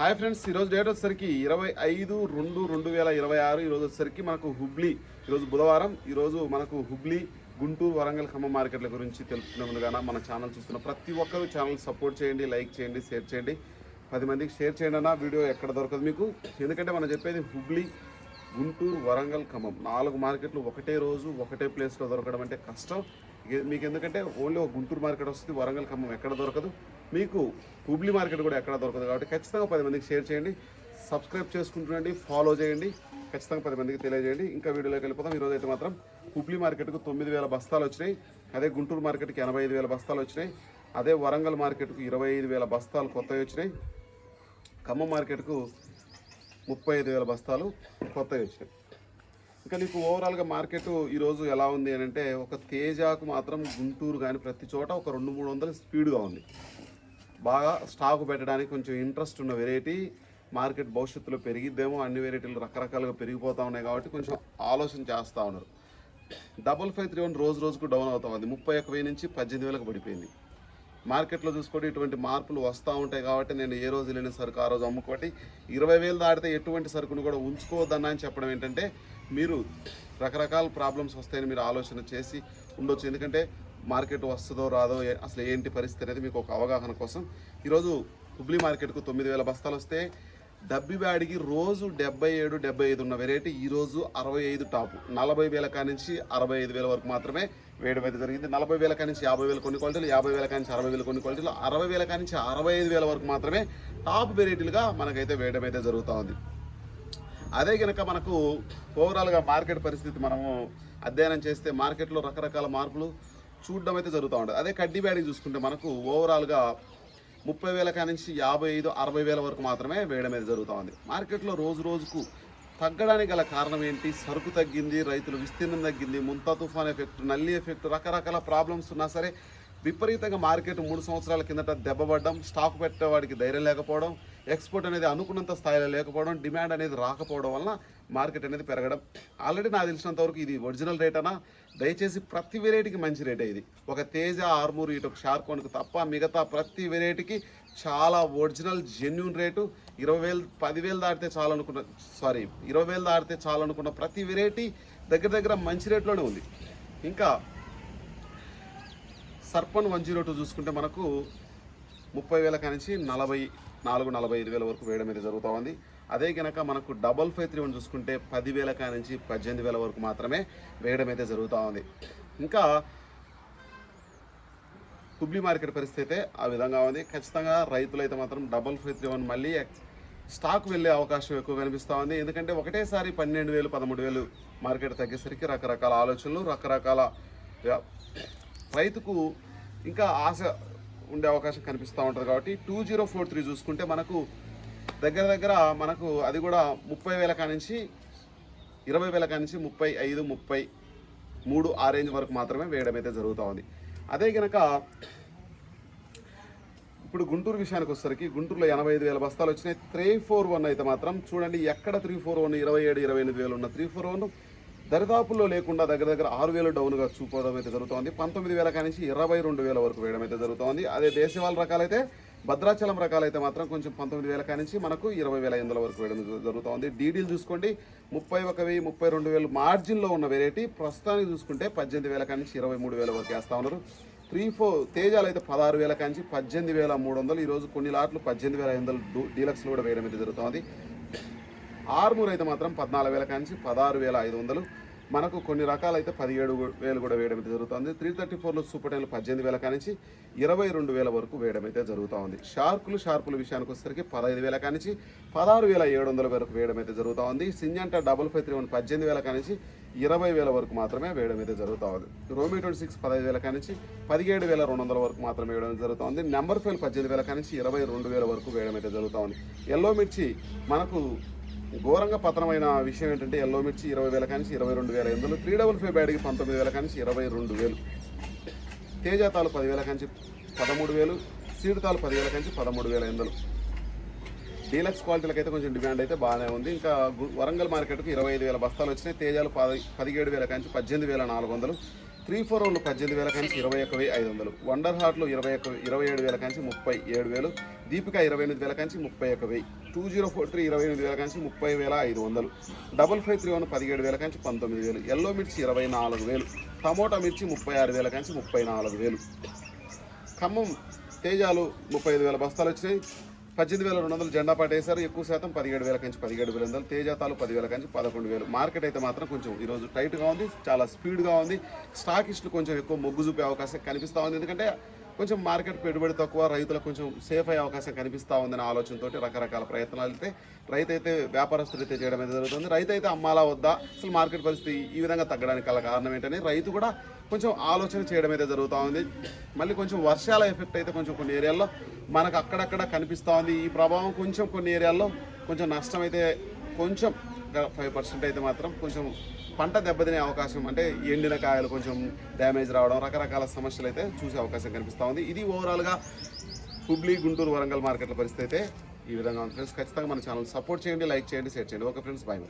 Hi friends, ఈరోజు date వచ్చేసరికి 25/2/2026. ఈరోజు వచ్చేసరికి మనకు హుబ్లీ, ఈరోజు బుధవారం. ఈరోజు మనకు హుబ్లీ, గుంటూరు, వరంగల్, ఖమ్మం మార్కెట్ల గురించి తెలుపుకునే ముందుగా మన ఛానల్ చూస్తున్న ప్రతి ఒక్కరు ఛానల్ సపోర్ట్ చేయండి, లైక్ చేయండి, షేర్ చేయండి. 10 మందికి షేర్ చేయండి అన్న. వీడియో ఎక్కడ దొరకదు మీకు, ఎందుకంటే మనం చెప్పేది హుబ్లీ, గుంటూరు, వరంగల్, ఖమ్మం 4 మార్కెట్లు ఒకటే రోజు ఒకటే ప్లేస్లో దొరకడం అంటే కష్టం మీకు. ఎందుకంటే ఓన్లీ ఒక గుంటూరు మార్కెట్ వస్తుంది, వరంగల్, ఖమ్మం ఎక్కడ దొరకదు మీకు. హుబ్లీ మార్కెట్ కూడా ఎక్కడ దొరకదు. కాబట్టి ఖచ్చితంగా 10 మందికి షేర్ చేయండి, సబ్స్క్రైబ్ చేసుకుంటుండండి, ఫాలో చేయండి, ఖచ్చితంగా 10 మందికి తెలియజేయండి. ఇంకా వీడియోలోకి వెళ్ళిపోతాం. ఈరోజు అయితే మాత్రం హుబ్లీ మార్కెట్కు 9,000 బస్తాలు వచ్చినాయి. అదే గుంటూరు మార్కెట్కి 85,000 బస్తాలు వచ్చినాయి. అదే వరంగల్ మార్కెట్కు 25,000 బస్తాలు కొత్తవి వచ్చినాయి. ఖమ్మం మార్కెట్కు 35,000 బస్తాలు కొత్తవి వచ్చినాయి. ఇంకా నీకు ఓవరాల్గా మార్కెట్ ఈరోజు ఎలా ఉంది అని అంటే, ఒక తేజాకు మాత్రం గుంటూరు కానీ ప్రతి చోట ఒక 200-300 స్పీడ్గా ఉంది. బాగా స్టాక్ పెట్టడానికి కొంచెం ఇంట్రెస్ట్ ఉన్న వెరైటీ. మార్కెట్ భవిష్యత్తులో పెరిగిద్దేమో, అన్ని వెరైటీలు రకరకాలుగా పెరిగిపోతూ ఉన్నాయి కాబట్టి కొంచెం ఆలోచన చేస్తూ ఉన్నారు. 5531 రోజు రోజుకు డౌన్ అవుతా ఉంది. 31,000 నుంచి 18,000కు పడిపోయింది. మార్కెట్లో చూసుకోండి, ఇటువంటి మార్పులు వస్తూ ఉంటాయి కాబట్టి నేను ఏ రోజు లేని సరుకు ఆ రోజు అమ్ముకోటి. 20,000 దాటితే ఎటువంటి సరుకును కూడా ఉంచుకోవద్దన్నా అని చెప్పడం ఏంటంటే, మీరు రకరకాల ప్రాబ్లమ్స్ వస్తాయని మీరు ఆలోచన చేసి ఉండొచ్చు. ఎందుకంటే మార్కెట్ వస్తుందో రాదో, అసలు ఏంటి పరిస్థితి అనేది మీకు ఒక అవగాహన కోసం. ఈరోజు హుబ్లీ మార్కెట్కు 9,000 బస్తాలు వస్తే, డబ్బిబ్యాడికి రోజు 77-75 ఉన్న వెరైటీ ఈరోజు 65 టాపు. 40,000 కానించి 65,000 వరకు మాత్రమే వేయడం అయితే జరిగింది. 40,000 కానించి 50,000 కొన్ని క్వాలిటీలు, 50,000 కానించి 60,000 కొన్ని క్వాలిటీలు, 60,000 కానించి 65,000 వరకు మాత్రమే టాప్ వెరైటీలుగా మనకైతే వేయడం అయితే జరుగుతూ ఉంది. అదే కనుక మనకు ఓవరాల్గా మార్కెట్ పరిస్థితి మనము అధ్యయనం చేస్తే మార్కెట్లో రకరకాల మార్పులు చూడడం అయితే జరుగుతూ ఉంటుంది. అదే కడ్డీ బ్యాడీ చూసుకుంటే మనకు ఓవరాల్గా 30,000 కానించి 55,000-60,000 వరకు మాత్రమే వేయడం అయితే జరుగుతూ ఉంది. మార్కెట్లో రోజు రోజుకు తగ్గడానికి గల కారణం ఏంటి? సరుకు తగ్గింది, రైతుల విస్తీర్ణం తగ్గింది, ముంతా తుఫాన్ ఎఫెక్ట్, నల్లి ఎఫెక్ట్, రకరకాల ప్రాబ్లమ్స్ ఉన్నా సరే విపరీతంగా మార్కెట్ 3 సంవత్సరాల కిందట దెబ్బపడడం, స్టాక్ పెట్టేవాడికి ధైర్యం లేకపోవడం, ఎక్స్పోర్ట్ అనేది అనుకున్నంత స్థాయిలో లేకపోవడం, డిమాండ్ అనేది రాకపోవడం వలన మార్కెట్ అనేది పెరగడం. ఆల్రెడీ నాకు తెలిసినంతవరకు ఇది ఒరిజినల్ రేట్ అన్నా, దయచేసి ప్రతి వెరైటీకి మంచి రేటే ఇది. ఒక తేజ, ఆర్మూర్, ఇటు షార్కోన్కు తప్ప మిగతా ప్రతి వెరైటీకి చాలా ఒరిజినల్ జెన్యూన్ రేటు. 20,000 10,000 దాటితే చాలనుకున్న 20,000 దాటితే చాలనుకున్న ప్రతి వెరైటీ దగ్గర మంచి రేట్లోనే ఉంది. ఇంకా సర్పన్ 102 చూసుకుంటే మనకు 30,000 కానించి 44,000-45,000 వరకు వేయడం అయితే జరుగుతూ ఉంది. అదే కనుక మనకు 5531 చూసుకుంటే 10,000 కానించి 18,000 వరకు మాత్రమే వేయడం అయితే జరుగుతూ ఉంది. ఇంకా హుబ్లీ మార్కెట్ పరిస్థితి అయితే ఆ విధంగా ఉంది. ఖచ్చితంగా రైతులు అయితే మాత్రం 5531 మళ్ళీ స్టాక్ వెళ్ళే అవకాశం ఎక్కువ కనిపిస్తూ ఉంది. ఎందుకంటే ఒకటేసారి 12,000-13,000 మార్కెట్ తగ్గేసరికి రకరకాల ఆలోచనలు, రకరకాల రైతుకు ఇంకా ఆశ ఉండే అవకాశం కనిపిస్తూ ఉంటుంది. కాబట్టి 2043 చూసుకుంటే మనకు దగ్గర మనకు అది కూడా 30,000 కానించి 20,000 కానించి 35-33 ఆ రేంజ్ వరకు మాత్రమే వేయడం అయితే జరుగుతూ ఉంది. అదే కనుక ఇప్పుడు గుంటూరు విషయానికి వచ్చేసరికి గుంటూరులో 85,000 బస్తాలు వచ్చినాయి. 341 అయితే మాత్రం చూడండి, ఎక్కడ 341 27-28,000 ఉన్న 341 దరిదాపుల్లో లేకుండా దగ్గర 6,000 డౌన్గా చూపడం అయితే జరుగుతుంది. 19,000 కానించి 22,000 వరకు వేయడం అయితే జరుగుతుంది. అదే దేశవాళ రకాలైతే, భద్రాచలం రకాలైతే మాత్రం కొంచెం 19,000 కానించి మనకు 20,500 వరకు వేయడం జరుగుతుంది. డీడీలు చూసుకోండి, 31,000-32,000 మార్జిన్లో ఉన్న వెరైటీ ప్రస్తుతానికి చూసుకుంటే 18,000 కానించి 23,000 వరకు వేస్తూ ఉన్నారు. 3-4 తేజాలు అయితే 16,000 కానించి 18,300. ఈరోజు కొన్ని లాట్లు 18,500 డీలక్స్లో కూడా వేయడం అయితే జరుగుతుంది. ఆర్మూర్ అయితే మాత్రం 14,000 కానించి 16,500. మనకు కొన్ని రకాలైతే 17,000 కూడా వేయడం అయితే జరుగుతుంది. 334లో సూపర్ 10 18,000 కానించి 22,000 వరకు వేయడం అయితే జరుగుతూ ఉంది. షార్పుల విషయానికి వచ్చేసరికి 15,000 కానించి 16,700 వరకు వేయడం అయితే జరుగుతూ ఉంది. సింజంటా 5531 18,000 కానించి 20,000 వరకు మాత్రమే వేయడం అయితే జరుగుతూ ఉంది. రోమి 26 15,000 కానించి 17,200 వరకు మాత్రమే వేయడం జరుగుతుంది. నెంబర్ ఫైల్ 18,000 కానించి 22,000 వరకు వేయడం అయితే జరుగుతూ ఉంది. ఎల్లో మిర్చి మనకు ఘోరంగా పతనమైన విషయం ఏంటంటే, ఎల్లో మిర్చి 20,000 కానించి 22,500. 355 బ్యాడ్కి 19,000 కానించి 22,000. తేజాతాలు 10,000 కానించి 13,000. సీడ్ తాలు 10,000 కానించి 13,500. డీలక్స్ క్వాలిటీలకు అయితే కొంచెం డిమాండ్ అయితే బాగానే ఉంది. ఇంకా వరంగల్ మార్కెట్కు 25,000 బస్తాలు వచ్చినాయి. తేజాలు 17,000 కానించి 18,400. 341 18,000 కాంచి 21,500, వండర్ హార్ట్లు 27,000 కాంచి 37,000, దీపిక 28,000 కాంచి 31,000, 2043 28,000 కాంచి 30,500, 5531 17,000 కాంచి 19,000, ఎల్లో మిర్చి 24,000, టమోటా మిర్చి 36,000 కాంచి 34,000. ఖమ్మం తేజాలు 35,000 బస్తాలు వచ్చినాయి. 18,200 జెండా పాటేశారు. ఎక్కువ శాతం 17,000 కంచి 17,200, తేజాతాలు 10,000 కంచి 11,000. మార్కెట్ అయితే మాత్రం కొంచెం ఈరోజు టైట్గా ఉంది, చాలా స్పీడ్గా ఉంది. స్టాకిస్టులు కొంచెం ఎక్కువ మొగ్గు చూపే అవకాశం కనిపిస్తూ ఉంది. ఎందుకంటే కొంచెం మార్కెట్ పెట్టుబడి తక్కువ, రైతులకు కొంచెం సేఫ్ అయ్యే అవకాశం కనిపిస్తూ ఉందనే ఆలోచనతో రకరకాల ప్రయత్నాలు అయితే రైతు అయితే వ్యాపారస్తులు అయితే చేయడం అయితే జరుగుతుంది. రైతు అయితే అమ్మాలా వద్దా, అసలు మార్కెట్ పరిస్థితి ఈ విధంగా తగ్గడానికి గల కారణం ఏంటని రైతు కూడా కొంచెం ఆలోచన చేయడం అయితే జరుగుతూ ఉంది. మళ్ళీ కొంచెం వర్షాల ఎఫెక్ట్ అయితే కొంచెం కొన్ని ఏరియాల్లో మనకు అక్కడక్కడ కనిపిస్తూ ఉంది. ఈ ప్రభావం కొంచెం కొన్ని ఏరియాల్లో కొంచెం నష్టం అయితే కొంచెం 5% అయితే మాత్రం కొంచెం పంట దెబ్బతినే అవకాశం, అంటే ఎండిన కాయలు కొంచెం డ్యామేజ్ రావడం, రకరకాల సమస్యలు అయితే చూసే అవకాశం కనిపిస్తూ ఉంది. ఇది ఓవరాల్గా హుబ్లీ, గుంటూరు, వరంగల్ మార్కెట్ల పరిస్థితి అయితే ఈ విధంగా ఉంది ఫ్రెండ్స్. ఖచ్చితంగా మన ఛానల్ సపోర్ట్ చేయండి, లైక్ చేయండి, షేర్ చేయండి. Okay friends, bye.